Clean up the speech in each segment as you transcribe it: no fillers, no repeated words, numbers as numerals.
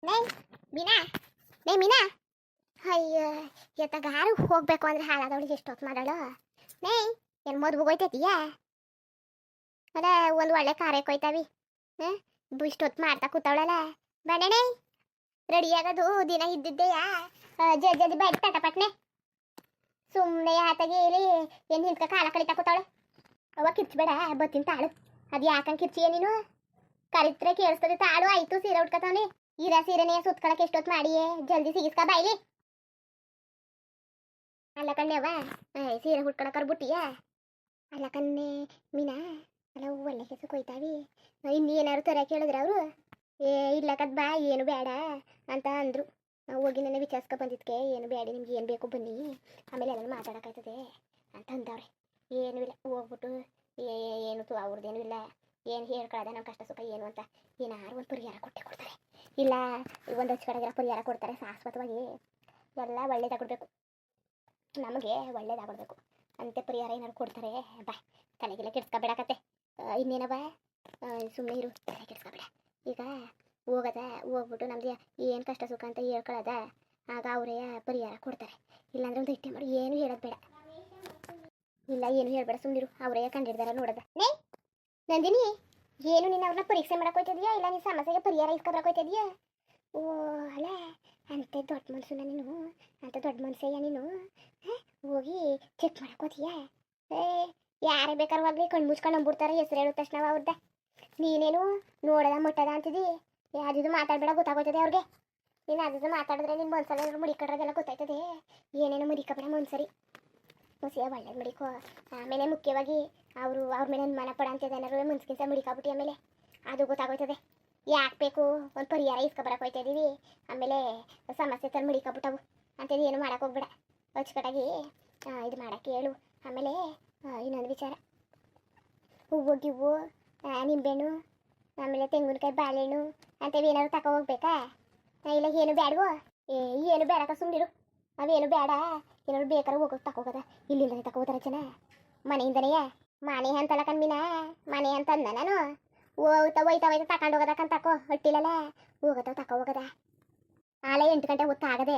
ನೇ ಮೀನಾ ನೇ ಮೀನಾ ಅಯ್ಯ ಎತ್ತಗಾರು ಹೋಗ್ಬೇಕು ಅಂದ್ರೆ ಹಾಳಾದವಳಿಗೆ ಎಷ್ಟೊತ್ತು ಮಾಡಾಳು ನೇ ಏನು ಮದುವೆ ಹೋಯ್ತೈತಿಯಾ ಅದ ಒಂದು ಒಳ್ಳೆ ಕಾರ್ಯ ಕೊಯ್ತಾವಿ ಇಷ್ಟೊತ್ತು ಮಾಡ್ತಾ ಕೂತವಳಲ್ಲ ಬಣ್ಣೆ ರೆಡಿ ಆಗೋದು ದಿನ ಇದ್ದಿದ್ದೆಯಾ ಜಲ್ದಿ ಬೈಟ್ ತಟಪಟ್ನೆ ಸುಮ್ಮನೆ ಆತಗೆ ಹೇಳಿ ಏನು ಹಿಂದ್ಕ ಕಾಲ ಕಳಿತಾ ಕೂತವಳೆ ಅವ ಕಿರ್ಚ್ಬೇಡ ಬತ್ತಿನ ತಾಳು ಅದು ಯಾಕಂಗೆ ಕಿರ್ಚಿಯ ನೀನು ಕರಿತ್ರೆ ಕೇಳಿಸ್ತದೆ ತಾಳು ಆಯ್ತು ಸೀರೆ ಉಟ್ಕೊತಾವನೆ ಈರ ಸೀರೆನೇ ಸುತ್ಕೊಳಕ್ಕೆ ಎಷ್ಟೊತ್ತು ಮಾಡಿಯೇ ಜಲ್ದಿ ಸಿಗಿಸ್ಕ ಬಾಯ್ಲಿ ಅಲ್ಲ ಕಣ್ಣೆವ ಸೀರೆ ಹುಟ್ಕೊಳಕರ್ ಬಿಟ್ಟಿಯ ಅಲ್ಲ ಕಣ್ಣೆ ಮೀನಾ ಅಲ್ಲ ಒಳ್ಳೆ ಹೆಸರು ಕೊಯ್ತಾವಿ ಇನ್ನು ಏನಾರು ತರ ಕೇಳಿದ್ರೆ ಅವರು ಇಲ್ಲಕದ್ ಬಾ ಏನು ಬೇಡ ಅಂತ ಅಂದ್ರು ಹೋಗಿ ನನ್ನ ವಿಚಾರಿಸ್ಕೊ ಬಂದಿದ್ಕೆ ಏನು ಬೇಡ ನಿಮ್ಗೆ ಏನು ಬೇಕು ಬನ್ನಿ ಆಮೇಲೆ ಎಲ್ಲ ಮಾತಾಡೋಕ್ಕಾಯ್ತದೆ ಅಂತ ಅಂದವ್ರೆ ಏನೂ ಇಲ್ಲ ಹೋಗ್ಬಿಟ್ಟು ಏನು ಅವ್ರದ್ದೇನೂ ಇಲ್ಲ ಏನು ಹೇಳ್ಕೊಳ್ಳೋದೆ ನಮ್ಮ ಕಷ್ಟ ಸುಖ ಏನು ಅಂತ ಏನಾರು ಒಂದು ಪರಿಹಾರ ಕೊಡ್ತಾರೆ ಇಲ್ಲ ಒಂದು ಹಚ್ಕಡೆಗೆಲ್ಲ ಪರಿಹಾರ ಕೊಡ್ತಾರೆ ಶಾಶ್ವತವಾಗಿ ಎಲ್ಲ ಒಳ್ಳೇದಾಗ್ಬಿಡ್ಬೇಕು ನಮಗೆ ಒಳ್ಳೇದಾಗ್ಬಿಡ್ಬೇಕು ಅಂತೆ ಪರಿಹಾರ ಏನಾರು ಕೊಡ್ತಾರೆ ಬಾ ತಲೆಗೆಲ್ಲ ಕೆಡ್ಸ್ಕೊಬೇಡಕತ್ತೆ ಇನ್ನೇನವ ಸುಮ್ಮನೆ ಇರು ತಲೆ ಕೆಡ್ಸ್ಕೊಬೇಡ ಈಗ ಹೋಗ್ಬಿಟ್ಟು ನಮ್ದು ಏನು ಕಷ್ಟ ಸುಖ ಅಂತ ಹೇಳ್ಕೊಳ್ಳೋದ ಆಗ ಅವರೇ ಪರಿಹಾರ ಕೊಡ್ತಾರೆ ಇಲ್ಲಾಂದ್ರೆ ಒಂದು ಇಟ್ಟೆ ಮಾಡಿ ಏನು ಹೇಳೋದು ಬೇಡ ಇಲ್ಲ ಏನು ಹೇಳ್ಬೇಡ ಸುಮ್ಮನಿರು ಅವರೇ ಕಂಡಿಡ್ದಾರ ನೋಡೋದ ನೇ ನಂದಿನಿ ಏನು ನೀನು ಅವ್ರನ್ನ ಪರೀಕ್ಷೆ ಮಾಡಕ್ಕೆ ಹೋಗ್ತಿದ್ಯಾ ಇಲ್ಲ ನೀನು ಸಮಸ್ಯೆಗೆ ಪರಿಹಾರ ಇಸ್ಕೊಬರಕ್ಕೆ ಹೋಗ್ತಿದ್ಯಾ ಓ ಅಲ್ಲ ಅಂತ ದೊಡ್ಡ ಮನ್ಸು ನೀನು ಅಂತ ದೊಡ್ಡ ಮನ್ಸಯ್ಯ ನೀನು ಹೋಗಿ ಚೆಕ್ ಮಾಡಕ್ಕೆ ಹೋಗ್ತೀಯಾ ಯಾರೇ ಬೇಕಾದ್ರೂ ಹೋಗ್ಲಿ ಕಣ್ಣು ಮುಚ್ಕೊಂಡು ನಂಬಿಡ್ತಾರೆ ಹೆಸರು ಹೇಳಿದ ತಕ್ಷಣ ಅವ್ರದ್ದ ನೀನೇನು ನೋಡದ ಮುಟ್ಟದ ಅಂತಿದ್ದಿ ಯಾವ್ದು ಮಾತಾಡಬೇಡ ಗೊತ್ತಾಗೋಯ್ತದೆ ಅವ್ರಿಗೆ ನೀನು ಅದು ಮಾತಾಡಿದ್ರೆ ನಿನ್ನ ಮನ್ಸಲ್ಲಿ ಏನಾದ್ರು ಮುಡಿಕಡ್ರದೆಲ್ಲ ಗೊತ್ತಾಯ್ತದೆ ಏನೇನು ಮುಡಿಕಬೇಡ ಮನ್ಸರಿ ಹೊಸಿಯ ಒಳ್ಳೇದು ಮುಡಿಕೋ ಆಮೇಲೆ ಮುಖ್ಯವಾಗಿ ಅವ್ರ ಮೇಲೆ ಅನುಮಾನ ಪಡ ಅಂತದ ಏನಾದ್ರು ಮುನ್ಸ್ಕಿಂತ ಮುಡಿಕಾಬಿಟ್ಟು ಆಮೇಲೆ ಅದು ಗೊತ್ತಾಗೋಯ್ತದೆ ಯಾಕೆ ಬೇಕು ಒಂದು ಪರಿಹಾರ ಇಸ್ಕೊಬರಕ್ಕೆ ಹೋಯ್ತಾ ಇದೀವಿ ಆಮೇಲೆ ಸಮಸ್ಯೆ ತಂದು ಮುಡಿಕಾಬಿಟ್ಟವು ಅಂತೇಳಿ ಏನು ಮಾಡಕ್ಕೆ ಹೋಗ್ಬೇಡ ಅಚ್ಚುಕಟ್ಟಾಗಿ ಇದು ಮಾಡೋಕ್ಕೆ ಹೇಳು ಆಮೇಲೆ ಇನ್ನೊಂದು ವಿಚಾರ ಹೂವು ಗಿವ್ವು ನಿಂಬೆಹಣ್ಣು ಆಮೇಲೆ ತೆಂಗಿನಕಾಯಿ ಬಾಳೆಹಣ್ಣು ಅಂತೇಳಿ ಏನಾದ್ರು ತಗೋ ಹೋಗ್ಬೇಕಾ ಇಲ್ಲ ಏನು ಬೇಡವೋ ಏನು ಬೇಡಕ್ಕ ಸುಮ್ಮನಿರು ಅವೇನು ಬೇಡ ಏನಾದ್ರು ಬೇಕಾದ್ರೆ ಹೋಗೋದು ತಗೋಗದ ಇಲ್ಲಿಂದನೇ ತಗೋತಾರೆ ಜನ ಮನೆಯಿಂದನೇ ಮನೆ ಅಂತಲ್ಲ ಕಣ್ಮೀನ ಮನೆ ಅಂತ ಅಂದ ನಾನು ಒಯ್ತಾ ತಗೊಂಡು ಹೋಗೋದಕ್ಕಂತ ತಕೋ ಹೊಟ್ಟಿಲಲ್ಲ ಹೋಗೋದ ತಕೋ ಹೋಗದ ಆಲೆ 8 ಗಂಟೆ ಹೊತ್ತು ಆಗದೆ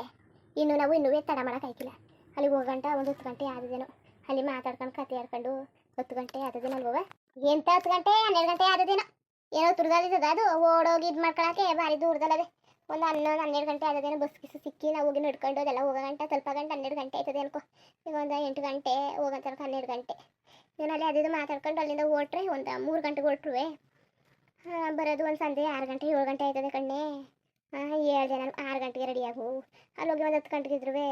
ಇನ್ನು ನಾವು ಇನ್ನೂ ತಡ ಮಾಡೋಕ್ಕಾಯ್ತಿಲ್ಲ ಅಲ್ಲಿ ಹೋಗಂಟ ಒಂದು 10 ಗಂಟೆ ಆದದೇನೋ ಅಲ್ಲಿ ಮಾತಾಡ್ಕೊಂಡು ಕತೆ ಆಡ್ಕೊಂಡು 10 ಗಂಟೆ ಆದದೇನೋ ಅಲ್ವವ ಎಂತ 10 ಗಂಟೆ 12 ಗಂಟೆ ಆದದೇನೋ ಏನೋ ತುರ್ದಲ್ಲಿದ್ದದ ಅದು ಓಡೋಗಿ ಇದು ಮಾಡ್ಕೊಳಕ್ಕೆ ಭಾರಿ ದೂರದಲ್ಲದೆ ಒಂದು 11 12 ಗಂಟೆ ಆದದೇನೋ ಬಸ್ ಗಿಸ್ ಸಿಕ್ಕಿ ನಾವು ಹೋಗಿ ನಡ್ಕೊಂಡು ಅದೆಲ್ಲ ಹೋಗೋ ಗಂಟೆ ಸ್ವಲ್ಪ ಗಂಟೆ 12 ಗಂಟೆ ಆಯ್ತದೆ ಅನ್ಕೋ ಈಗ ಒಂದು 8 ಗಂಟೆ ಹೋಗೋ ತನಕ 12 ಗಂಟೆ ನಾನು ಅಲ್ಲಿ ಅದು ಮಾತಾಡ್ಕೊಂಡು ಅಲ್ಲಿಂದ ಹೊರಟ್ರೆ ಒಂದು 3 ಗಂಟೆಗೆ ಹೊರಟ್ರುವೆ ಬರೋದು ಒಂದು ಸಂಜೆ 6 ಗಂಟೆ 7 ಗಂಟೆ ಆಯ್ತದೆ ಕಣ್ಣೆ 7 ಜನ 6 ಗಂಟೆಗೆ ರೆಡಿ ಆಗು ಅಲ್ಲಿ ಹೋಗಿ ಒಂದು 10 ಗಂಟೆಗೆ ಇದ್ರುವೆ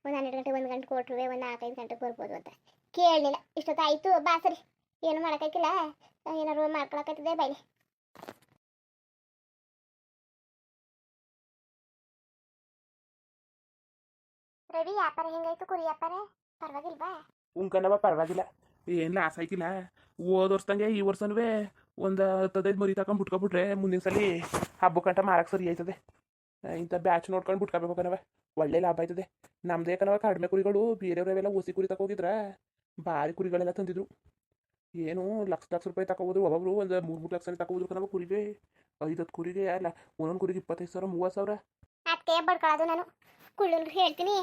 ಒಂದು 12 ಗಂಟೆ 1 ಗಂಟೆಗೆ ಹೊರಟ್ರುವೆ ಒಂದು 4-5 ಗಂಟೆಗೆ ಬರ್ಬೋದು ಅಂತ ಕೇಳಲಿಲ್ಲ ಇಷ್ಟೊತ್ತಾಯಿತು ಬಾ ಸರಿ ಏನು ಮಾಡೋಕ್ಕಾಗಿಲ್ಲ ಏನಾದ್ರು ಮಾಡ್ಕೊಳಕ್ಕಾಯ್ತದೆ ಬೈಲಿ ರವಿ ವ್ಯಾಪಾರ ಹೆಂಗಾಯ್ತು ಕುರಿ ವ್ಯಾಪಾರ ಪರವಾಗಿಲ್ವಾ ಉಂಕನವ ಪರವಾಗಿಲ್ಲ ಏನು ಲಾಸ್ ಆಯ್ತಿಲ್ಲ ಹೋದ ವರ್ಷದಂಗೆ ಈ ವರ್ಷನೂ ಒಂದು 10-15 ಮರಿ ತಗೊಂಡು ಬಿಟ್ಕೊಬಿಟ್ರೆ ಮುಂದಿನ ಸಲ ಹಬ್ಬಕ್ಕಂಟ ಮಾರಕ್ಕೆ ಸರಿ ಆಯ್ತದೆ ಇಂಥ ಬ್ಯಾಚ್ ನೋಡ್ಕೊಂಡು ಬಿಟ್ಕೋಬೇಕು ಕಣವ ಒಳ್ಳೆ ಲಾಭ ಆಯ್ತದೆ ನಮ್ದೇ ಕಣವ ಕಡಿಮೆ ಕುರಿಗಳು ಬೇರೆಯವರೆಲ್ಲ ಹೊಸಿ ಕುರಿ ತಗೋಗಿದ್ರ ಭಾರಿ ಕುರಿಗಳೆಲ್ಲ ತಂದಿದ್ರು ಏನು ಲಕ್ಷ ರೂಪಾಯಿ ತಗೋದ್ರು ಒಬ್ಬೊಬ್ರು ಒಂದು 3 ಲಕ್ಷ ತಗೋದ್ರು ಕಣವ ಕುರಿಗೆ 5 ಕುರಿಗೆ ಅಲ್ಲ ಒಂದೊಂದು ಕುರಿಗೆ 25,000 30,000 ಅದಕ್ಕೆ ಬಡ್ಕೊಳ್ಳೋದು ನಾನು ಕುಳ್ಳನ್ಗೆ ಹೇಳ್ತೀನಿ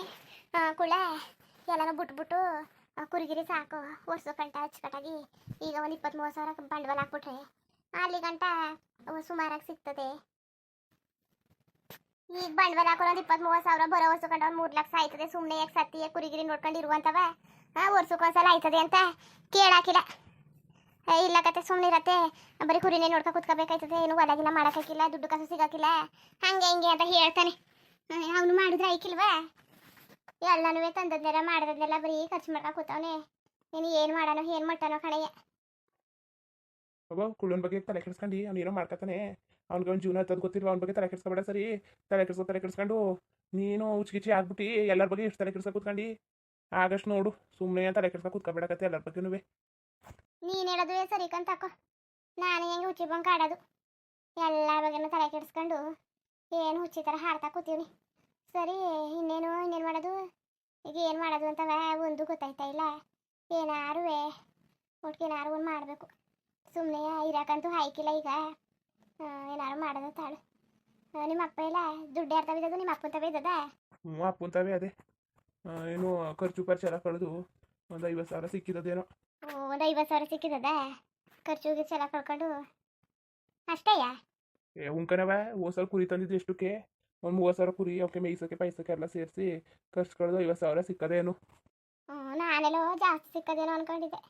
ಕುಳ್ಳ ಎಲ್ಲನೂ ಬಿಟ್ಬಿಟ್ಟು ಕುರಿಗಿರಿ ಸಾಕು ವರ್ಷ ಗಂಟ ಅಚ್ಚುಕಟ್ಟಾಗಿ ಈಗ ಒಂದು 20-30 ಸಾವಿರ ಬಂಡವಾಳ ಹಾಕ್ಬಿಟ್ರೆ ಅಲ್ಲಿ ಗಂಟ ಸುಮಾರಾಗಿ ಸಿಗ್ತದೆ ಈಗ ಬಂಡವಾಳ ಹಾಕೋದು 20-30 ಸಾವಿರ ಬರೋ ವರ್ಷ ಗಂಟ ಒಂದು 3 ಲಕ್ಷ ಆಯ್ತದೆ ಸುಮ್ಮನೆ ಯಾಕೆ ಸತ್ತಿ ಕುರಿಗಿರಿ ನೋಡ್ಕೊಂಡು ಇರುವಂತವ ವರ್ಷಕ್ಕೊಂದ್ಸಲ ಆಯ್ತದೆ ಅಂತ ಕೇಳಾಕಿಲ್ಲ ಇಲ್ಲ ಕತೆ ಸುಮ್ಮನೆ ಇರತ್ತೆ ಬರೀ ಕುರಿನೇ ನೋಡ್ಕೊ ಕುತ್ಕೋಬೇಕಾಯ್ತದೆ ಏನು ಹೊಲಗಿಲ್ಲ ಮಾಡೋಕ್ಕಾಗಿಲ್ಲ ದುಡ್ಡು ಕಾಸು ಸಿಗೋಕ್ಕಿಲ್ಲ ಹಂಗೆ ಹಿಂಗೆ ಅಂತ ಹೇಳ್ತಾನೆ ಅವನು ಮಾಡಿದ್ರೆ ಐಕಿಲ್ವಾ ಎಲ್ಲನೂ ತಂದದ್ನೆಲ್ಲ ಮಾಡಿದ್ನೆಲ್ಲ ಬರೀ ಖರ್ಚು ಮಾಡ್ಕೊ ಕೂತವನೆ ಏನು ಮಾಡೋಣ ಏನು ಮಾಡ್ತಾನೋ ಕಣಯ್ಯ ಅವ ಕುಳ್ಳನ ಬಗ್ಗೆ ತಲೆ ಕೆಡಿಸ್ಕೊಂಡು ಅವ್ನು ಏನೋ ಮಾಡ್ಕೊತಾನೆ ಅವ್ನಿಗೆ ಒಂದು ಜೀವನ ಹತ್ತದ ಗೊತ್ತಿಲ್ವ ಅವ್ನ ಬಗ್ಗೆ ತಲೆ ಕೆಡಿಸ್ಕೊಬೇಡ ಸರಿ ತಲೆ ಕೆಡಿಸ್ಕೊಂಡು ನೀನು ಉಚ್ಕಿಚ್ಚಿ ಆಗ್ಬಿಟ್ಟು ಎಲ್ಲರ ಬಗ್ಗೆ ಎಷ್ಟು ತಲೆ ಕೆಡಿಸ್ಕೊ ಕೂತ್ಕೊಂಡು ಆಗಷ್ಟು ನೋಡು ಸುಮ್ಮನೆ ತಲೆ ಕೆಡಿಸ್ಕೊ ಕೂತ್ಕೊಬೇಡಕತ್ತೆ ಎಲ್ಲರ ಬಗ್ಗೆನೂ ನೀನು ಹೇಳೋದು ಸರಿ ಕಂತಕೋ ನಾನು ಹೆಂಗೆ ಹುಚ್ಚಿ ಬಂದು ಕಾಡೋದು ಎಲ್ಲ ಬಗ್ಗೆನೂ ತಲೆ ಕೆಡಿಸ್ಕೊಂಡು ಏನು ಹುಚ್ಚಿ ಥರ ಹಾಡ್ತಾ ಕೂತೀವಿ ಸರಿ ಇನ್ನೇನು ಮಾಡೋದು ಈಗ ಏನು ಮಾಡೋದು ಅಂತವ ಒಂದು ಗೊತ್ತಾಯ್ತಾ ಇಲ್ಲ ಏನಾರು ಒಟ್ಟಿಗೆ ಏನಾರು ಒಂದು ಮಾಡಬೇಕು ಸುಮ್ಮನೆ ಇರೋಕ್ಕಂತೂ ಹಾಯ್ಕಿಲ್ಲ ಈಗ ಏನಾರು ಮಾಡೋದು ತಾಳು ನಿಮ್ಮ ಅಪ್ಪ ಎಲ್ಲ ದುಡ್ಡು ಯಾರು ತವಿದದು ನಿಮ್ಮ ಅಪ್ಪನ ತವಿದದ? ಹ್ಞೂ ಅಪ್ಪಂತವೇ ಅದೇ ಏನು ಖರ್ಚು ಎಲ್ಲ ಕಳೆದು ಒಂದು 50,000 ಸಿಕ್ಕಿದ್ದೇನೋ. ಒಂದು 50,000 ಸಿಕ್ಕಿದದ ಖರ್ಚು ಗಿರ್ಚು ಎಲ್ಲ ಕಳ್ಕೊಂಡು ಅಷ್ಟೇಯಾ? ಉಂಕನವ ಹೋಸಲ್ ಕುರಿ ತಂದಿದ್ದು ಎಷ್ಟಕ್ಕೆ ಒಂದು 30,000 ಕುರಿ ಅವಕ್ಕೆ ಮೇಯ್ಸೋಕೆ ಪೈಸಕ್ಕೆ ಎಲ್ಲ ಸೇರಿಸಿ ಖರ್ಚು ಕಳೆದು 50,000 ಸಿಕ್ಕದೇನು. ನಾನೆಲ್ಲೋ ಜಾಸ್ತಿ ಸಿಕ್ಕದೇನೋ ಅನ್ಕೊಂಡಿದ್ದೆ.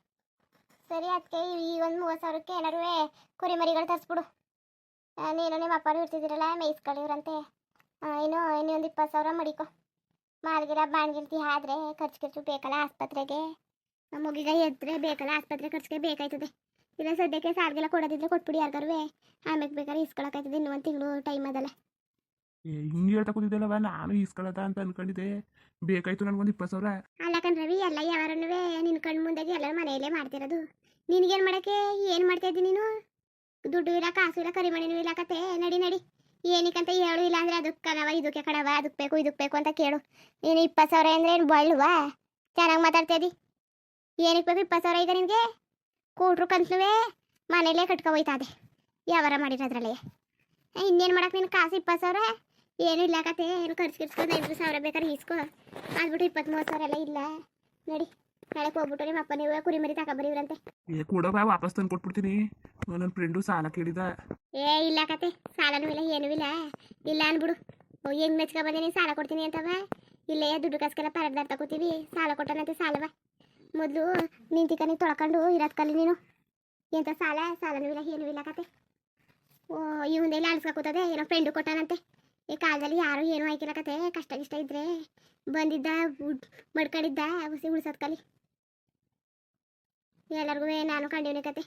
ಸರಿ ಅದಕ್ಕೆ ಈ ಒಂದು 30,000ಕ್ಕೆ ಏನಾರು ಕುರಿ ಮರಿಗಳು ತರಿಸ್ಬಿಡು. ನೀನು ನಿಮ್ಮ ಅಪ್ಪರು ಇರ್ತಿದ್ದೀರಲ್ಲ ಮೇಯಿಸ್ಕೊಳ್ಳಿವ್ರಂತೆ. ಇನ್ನು ಇನ್ನೊಂದು 20,000 ಮಡಿಕೊ. ಮಾಲ್ಗಿರ ಬಾಣ್ಗಿರ್ತಿ ಆದ್ರೆ ಖರ್ಚು ಬೇಕಲ್ಲ ಆಸ್ಪತ್ರೆಗೆ. ಮುಗಿಗ ಎದ್ರೆ ಬೇಕಲ್ಲ ಆಸ್ಪತ್ರೆ ಖರ್ಚಿಗೆ ಬೇಕಾಯ್ತದೆ. ಇಲ್ಲ ಸದ್ಯಕ್ಕೆ ಸಾಲ್ಗೆಲ್ಲ ಕೊಡೋದಿದ್ರೆ ಕೊಟ್ಬಿಡಿ ಯಾರಿಗಾರು, ಆಮೇಲೆ ಬೇಕಾದ್ರೆ ಇಸ್ಕೊಳಕಾಯ್ತದೆ. ಇನ್ನೂ ಒಂದು ತಿಂಗಳು ಟೈಮ್ ಅದಲ್ಲ. ಹಿಂಗೆ ಹೇಳ್ತಾ ಕೂತಿದ್ದಲ್ಲವ ನಾನು ಇಸ್ಕೊಳ್ಳೋದ ಅಂತ ಅನ್ಕೊಂಡಿದ್ದೆ. ಬೇಕಾಯ್ತು ನನಗೊಂದು 20,000. ಅಲ್ಲ ಕಣ್ರವಿ, ಎಲ್ಲ ಯಾವಾರನೂ ನಿನ್ನ ಕಣ್ಣು ಮುಂದೆಗೆ ಎಲ್ಲರೂ ಮನೆಯಲ್ಲೇ ಮಾಡ್ತಿರೋದು. ನಿನಗೇನು ಮಾಡೋಕ್ಕೆ ಏನು ಮಾಡ್ತಾ ಇದ್ದೀನಿ ನೀನು? ದುಡ್ಡು ಇಲ್ಲ, ಕಾಸು ಇಲ್ಲ, ಕರಿಮಣಿನೂ ಇಲ್ಲ ಕತೆ. ನಡಿ ನಡಿ, ಏನಕ್ಕಂತ ಹೇಳು. ಇಲ್ಲ ಅಂದರೆ ಅದಕ್ಕೆ ಕಣವ, ಇದಕ್ಕೆ ಕಣವ, ಇದಕ್ಕೆ ಬೇಕು ಅಂತ ಕೇಳು. ನೀನು 20,000 ಅಂದರೆ ಏನು ಬಳ್ಳುವಾ? ಚೆನ್ನಾಗಿ ಮಾತಾಡ್ತಾ ಇದ್ದಿ. ಏನಕ್ಕೆ ಬೇಕು 20,000 ಈಗ ನಿನಗೆ? ಕೂಟ್ರು ಕಂತನುವೇ ಮನೇಲೇ ಕಟ್ಕೊ ಹೋಯ್ತಾದೆ ಯಾವಾರ ಮಾಡಿರೋದ್ರಲ್ಲೇ. ಇನ್ನೇನು ಮಾಡಕ್ಕೆ ನಿನ್ನ ಕಾಸು 20,000? ಏನು ಇಲ್ಲ ಕತೆ. ಏನು ಖರ್ಚಿಸ್ಕೊಂಡು 5,000 ಬೇಕಾದ್ರೆ ಈಸ್ಕೊ. ಅದ್ಬಿಟ್ಟು 20-30,000 ಎಲ್ಲ ಇಲ್ಲ. ನಡಿ, ನಾಳೆ ಹೋಗ್ಬಿಟ್ಟು ನಿಮ್ಮ ಅಪ್ಪ ನೀವು ಕುರಿಮರಿ ತಗೊಬರಿವ್ರಂತೆ. ಕೊಡವ, ವಾಪಸ್ ತಂದು ಕೊಟ್ಬಿಡ್ತೀನಿ. ನನ್ನ ಫ್ರೆಂಡು ಸಾಲ ಕೇಳಿದ. ಇಲ್ಲ ಕತೆ, ಸಾಲನೂ ಇಲ್ಲ ಏನೂ ಇಲ್ಲ. ಇಲ್ಲ ಅನ್ಬಿಡು. ಹೆಂಗ್ ಮೆಚ್ಕೊ ಬಂದೆ ನೀನು ಸಾಲ ಕೊಡ್ತೀನಿ ಅಂತವ? ಇಲ್ಲೇ ದುಡ್ಡು ಕಾಸ್ಕೆಲ್ಲ ಪರದಾರ್ ತಗೋತೀವಿ. ಸಾಲ ಕೊಟ್ಟನಂತೆ ಸಾಲವ. ಮೊದಲು ನಿಂತಿಕನಿ ತೊಳ್ಕೊಂಡು ಇರೋದ್ ಕಲಿ ನೀನು. ಎಂತ ಸಾಲನೂ ಇಲ್ಲ ಏನೂ ಇಲ್ಲ ಕತೆ. ಈ ಮುಂದೆಲ್ಲ ಅನ್ಸ್ಕೊತದೆ ಏನೋ ಫ್ರೆಂಡು ಕೊಟ್ಟಾನಂತೆ. ಈ ಕಾಲದಲ್ಲಿ ಯಾರು ಏನೂ ಆಯ್ಕಿಲ್ಲ ಕತೆ. ಕಷ್ಟ ಇದ್ರೆ ಬಂದಿದ್ದ ಮಡ್ಕೊಂಡಿದ್ದ ಹುಸಿ ಉಳ್ಸೋದ್ ಕಲಿ. ಎಲ್ಲರಿಗೂ ನಾನು ಕಂಡಿವ್ನಿ ಕತೆ.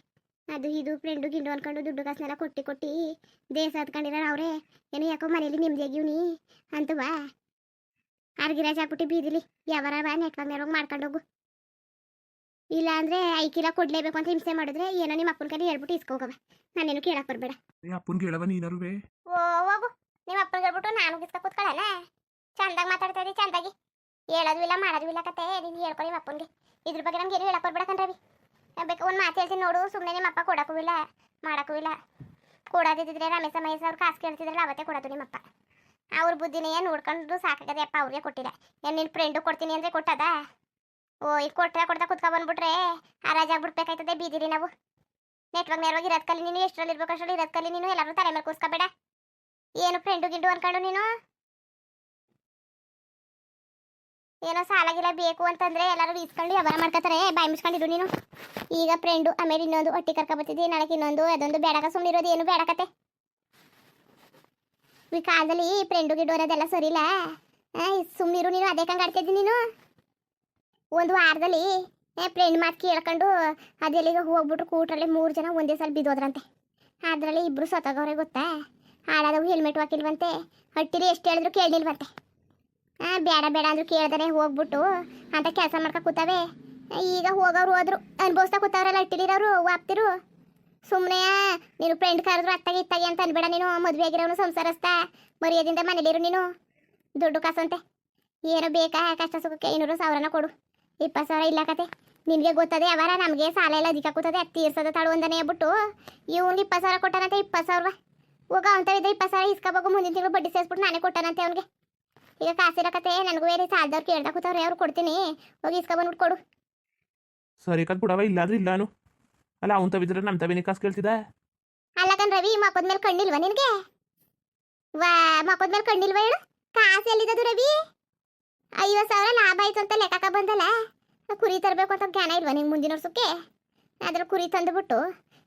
ಅದು ಇದು ಫ್ರೆಂಡು ಗಿಂಡು ಅನ್ಕೊಂಡು ದುಡ್ಡು ಕಾಸನ್ನೆಲ್ಲ ಕೊಟ್ಟು ದೇಶ ಹತ್ಕೊಂಡಿರ ಅವ್ರೆ. ಏನೋ ಯಾಕೋ ಮನೇಲಿ ನಿಮ್ದಿಯಾಗಿವ್ನಿ ಅಂತವಾ ಅರ್ಗಿರಾಜ್ ಹಾಕ್ಬಿಟ್ಟು ಬೀದಿಲಿ ಯಾವಾರ ನೆಟ್ವಾಗ ಮಾಡ್ಕೊಂಡು ಹೋಗು. ಇಲ್ಲ ಅಂದ್ರೆ ಐಕಿಲ್ಲ ಕೊಡ್ಲೇಬೇಕು ಅಂತ ಹಿಂಸೆ ಮಾಡಿದ್ರೆ ಏನೋ ನಿಮ್ಮ ಅಪ್ಪನ ಕೈ ಹೇಳ್ಬಿಟ್ಟು ಇಸ್ಕೋಗವ. ನಾನೇನು ಕೇಳಕ್ ಬರ್ಬೇಡ. ಅಪ್ಪನ್ ಕೇಳವ ನೀನರುವೆ. ಹೋಗು, ನಿಮ್ಮ ಅಪ್ಪನ ಹೇಳ್ಬಿಟ್ಟು ನಾನು ಗಿಸ್ಕ ಕೂತ್ಕೊಳ್ಳಲ್ಲ. ಚಂದಾಗಿ ಮಾತಾಡ್ತಾ ಇದ್ದಿ, ಚಂದಾಗಿ ಹೇಳೋದು ಇಲ್ಲ ಮಾಡೋದು ಇಲ್ಲ ಕತೆ. ನೀನು ಹೇಳ್ಕೊ ನಿಮ್ಮ ಅಪ್ಪನಿಗೆ. ಇದ್ರ ಬಗ್ಗೆ ನಮ್ಗೆ ಏನು ಹೇಳಕ್ ಬರ್ಬೇಡ ಕಣ್ರವಿ. ಬೇಕು ಒಂದು ಮಾತು ಹೇಳ್ತೀನಿ ನೋಡು. ಸುಮ್ಮನೆ ನಿಮ್ಮ ಅಪ್ಪ ಕೊಡೋಕ್ಕೂ ಇಲ್ಲ ಮಾಡೋಕ್ಕೂ ಇಲ್ಲ. ಕೊಡೋದಿದ್ರೆ ರಮೇಶ ಮಹೇಶ್ ಅವ್ರು ಕಾಸು ಕೇಳ್ತಿದ್ರಲ್ಲ ಅವತ್ತೇ ಕೊಡೋದು ನಿಮ್ಮಪ್ಪ. ಅವ್ರ ಬುದ್ಧಿನೇ ನೋಡ್ಕೊಂಡು ಸಾಕಾಗದೆ ಅಪ್ಪ. ಅವ್ರಿಗೆ ಕೊಟ್ಟಿಲ್ಲ. ಏನು ನಿನ್ನ ಫ್ರೆಂಡು ಕೊಡ್ತೀನಿ ಅಂದರೆ ಕೊಟ್ಟದ? ಈಗ ಕೊಡ್ತಾ ಕುತ್ಕೊಬಂದ್ಬಿಟ್ರೆ ಆರಾಜಾಗ್ಬಿಡ್ಬೇಕಾಯ್ತದೆ ಬೀದಿರಿ ನಾವು. ನೇರವಾಗಿ ಇರೋದ್ ಕಲಿ ನೀನು. ಎಷ್ಟರಲ್ಲಿ ಇರ್ಬೇಕು ಅಷ್ಟರಲ್ಲಿ ಇರೋದ್ ಕಲಿ ನೀನು. ಎಲ್ಲರೂ ತಲೆ ಮೇಲೆ ಕೂಸ್ಕೋಬೇಡ. ಏನು ಫ್ರೆಂಡು ಗಿಂಡು ಅನ್ಕೊಂಡು ನೀನು ಏನೋ ಸಾಲಾಗಿಲ್ಲ ಬೇಕು ಅಂತಂದ್ರೆ ಎಲ್ಲರೂ ಇಸ್ಕೊಂಡು ವ್ಯವಹಾರ ಮಾಡ್ಕೋತಾರೆ. ಬಾಯಿ ಮುಚ್ಕೊಂಡಿದ್ದು ನೀನು. ಈಗ ಫ್ರೆಂಡು ಆಮೇಲೆ ಇನ್ನೊಂದು ಹೊಟ್ಟಿ ಕರ್ಕೊಬತ್ತಿದ್ದಿ, ನಾಳೆ ಇನ್ನೊಂದು ಅದೊಂದು ಬೇಡಕ. ಸುಮ್ಮನಿರೋದು ಏನು ಬೇಡಕತೆ. ಈ ಕಾಲದಲ್ಲಿ ಫ್ರೆಂಡು ಗಿಡ್ಡು ಅನ್ನೋದೆಲ್ಲ ಸರಿ ಇಲ್ಲ. ಸುಮ್ಮನಿರು ನೀನು. ಅದೇ ಕಂಗಾಡ್ತಿದ್ದಿ ನೀನು. ಒಂದು ವಾರದಲ್ಲಿ ಫ್ರೆಂಡ್ ಮಾತು ಕೇಳ್ಕೊಂಡು ಅದೆಲ್ಲಿಗೆ ಹೋಗ್ಬಿಟ್ಟು ಕೂಟ್ರಲ್ಲಿ 3 ಜನ ಒಂದೇ ಸಲ ಬಿದ್ದೋದ್ರಂತೆ. ಅದರಲ್ಲಿ 2 ಸತ್ತೋಗವ್ರೆ ಗೊತ್ತಾ? ಹಾಳಾದವು ಹೆಲ್ಮೆಟ್ ಹಾಕಿಲ್ವಂತೆ. ಹಟ್ಟಿರಿ ಎಷ್ಟು ಹೇಳಿದ್ರು ಕೇಳಲಿಲ್ವಂತೆ. ಬೇಡ ಅಂದ್ರು ಕೇಳ್ದಾನೆ ಹೋಗ್ಬಿಟ್ಟು ಅಂತ ಕೆಲಸ ಮಾಡ್ಕೊ ಕೂತಾವೆ. ಈಗ ಹೋಗೋರು ಹೋದ್ರು ಅನ್ಭವಿಸ್ತಾ ಕೂತವ್ರಲ್ಲ ಹಟ್ಟಿಲಿರೋರು ವಾಪ್ತಿರು. ಸುಮ್ಮನೆ ನೀನು ಫ್ರೆಂಡ್ ಕರೆದ್ರು ಅತ್ತಾಗಿ ಅಂತ ಅನ್ಬೇಡ ನೀನು. ಮದುವೆ ಆಗಿರೋನು ಸಂಸಾರಸ್ತಾ ಮರ್ಯಾದಿಂದ ಮನೇಲಿರು ನೀನು. ದುಡ್ಡು ಕಾಸಂತೆ ಏನೋ ಬೇಕಾ ಕಷ್ಟ ಸುಖಕ್ಕೆ 500,000 ಕೊಡು. 20,000 ಇಲ್ಲ ಕತೆ. ನಿನಗೆ ಗೊತ್ತದೆ ಅವರ ನಮಗೆ ಸಾಲ ಎಲ್ಲ ಅಧಿಕ ಕೂತದೆ. ಅದು ತೀರ್ಸೋದ ತಾಳು ಒಂದನೇ ಹೇಳ್ಬಿಟ್ಟು ಇವ್ನಿಗೆ 20,000 ಕೊಟ್ಟಾನಂತೆ. 20,000 ಹೋಗ ಅಂತವಿದ್ದ 20,000 ಇಸ್ಕೋಬೇಕು. ಮುಂದಿನ ತಿಂಗಳು ಬಡ್ಡಿ ಸೇರಿಸ್ಬಿಟ್ಟು ನಾನೇ ಕೊಟ್ಟಾನಂತೆ ಅವ್ನಿಗೆ. ಈಗ ಕಾಸಿರೋ ಕತೆ ನನಗೂ ಬೇರೆ ಸಾಲದವ್ರು ಕೇಳ್ದ ಕೂತವ್ರೆ. ಅವ್ರು ಕೊಡ್ತೀನಿ, ಹೋಗಿ ಇಸ್ಕೊಬಂದ್ಬಿಟ್ಟು ಕೊಡು. ಸರಿ ಕತ್ ಬಿಡವ. ಇಲ್ಲಾದ್ರೂ ಇಲ್ಲಾನು ಅಲ್ಲ. ಅವ್ನು ತವಿದ್ರೆ ನಮ್ಮ ತವಿನಿ ಕಾಸು ಕೇಳ್ತಿದ್ದ. ಅಲ್ಲ ಕಣ್ ರವಿ, ಮಕ್ಕದ ಮೇಲೆ ಕಣ್ಣಿಲ್ವಾ ನಿನಗೆ? ಮಕ್ಕದ ಮೇಲೆ ಕಣ್ಣಿಲ್ವಾ ಹೇಳು? ಕಾಸು ಎಲ್ಲಿದ್ದದು ರವಿ? 50,000 ಲಾಭ ಆಯ್ತು ಅಂತ ಲೆಕ್ಕ ಬಂದಲ್ಲ. ಕುರಿ ತರಬೇಕು ಅಂತ ಜ್ಞಾನ ಇಲ್ವಾ ನಿಂಗೆ ಮುಂದಿನ ವರ್ಷಕ್ಕೆ? ಅದ್ರ ಕುರಿ ತಂದುಬಿಟ್ಟು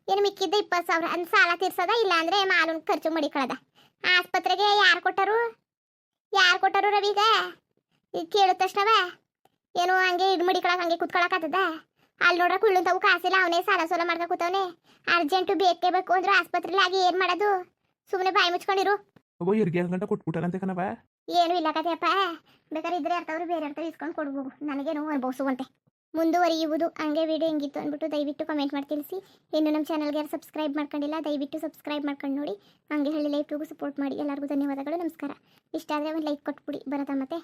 ಏನು ಮಿಕ್ಕಿದ್ದ 20,000 ಅಂತ ಸಾಲ ತೀರ್ಸೋದ? ಇಲ್ಲ ಅಂದ್ರೆ ಮಾಲೂನ್ ಖರ್ಚು ಮಡಿಕೊಳ್ಳೋದ? ಆಸ್ಪತ್ರೆಗೆ ಯಾರು ಕೊಟ್ಟರು ರವಿಗ? ಈಗ ಕೇಳಿದ ತಕ್ಷಣವ ಏನು ಹಂಗೆ ಮಡಿಕೊಳಕ್ ಹಂಗೆ ಕುತ್ಕೊಳಕತ್ತದ? ಅಲ್ಲಿ ನೋಡ್ರೆ ಕುಳ್ಳುಂತವು ಕಾಸಿಲ್ಲ. ಅವನೇ ಸಾಲ ಮಾಡ್ಕೊ ಕೂತವನೆ. ಅರ್ಜೆಂಟು ಬೇಕು ಅಂದ್ರೆ ಆಸ್ಪತ್ರೆಲಿ ಆಗಿ ಏನು ಮಾಡೋದು? ಸುಮ್ಮನೆ ಬಾಯಿ ಮುಚ್ಕೊಂಡಿರು. ಒಬ್ಬ 2 ಗಂಟೆ ಕೊಟ್ಬಿಟ್ಟಾರಂತೆ ಕಣವ. ಏನು ಇಲ್ಲ ಕತೆಯಪ್ಪ. ಬೇಕಾದ್ರೆ ಇದ್ರೆ ಅರ್ಥವ್ರು ಬೇರೆ ಅರ್ಥವ್ರು ಇಸ್ಕೊಂಡು ಕೊಡ್ಬೋದು. ನನಗೇನು ಅನುಭವಿಸುವಂತೆ ಮುಂದುವರಿಯುವುದು. ಹಂಗೆ ವಿಡಿಯೋ ಹೆಂಗಿತ್ತು ಅಂದ್ಬಿಟ್ಟು ದಯವಿಟ್ಟು ಕಮೆಂಟ್ ಮಾಡಿ ತಿಳಿಸಿ. ಇನ್ನು ನಮ್ಮ ಚಾನಲ್ಗೆ ಯಾರು ಸಬ್ಸ್ಕ್ರೈಬ್ ಮಾಡ್ಕೊಂಡಿಲ್ಲ ದಯವಿಟ್ಟು ಸಬ್ಸ್ಕ್ರೈಬ್ ಮಾಡ್ಕೊಂಡು ನೋಡಿ. ಹಂಗೆ ಹೇಳಿ ಲೈಫ್ಗೂ ಸಪೋರ್ಟ್ ಮಾಡಿ. ಎಲ್ಲರಿಗೂ ಧನ್ಯವಾದಗಳು, ನಮಸ್ಕಾರ. ಇಷ್ಟ ಆದರೆ ಒಂದು ಲೈಕ್ ಕೊಟ್ಬಿಡಿ ಬರತ್ತಾ ಮತ್ತೆ.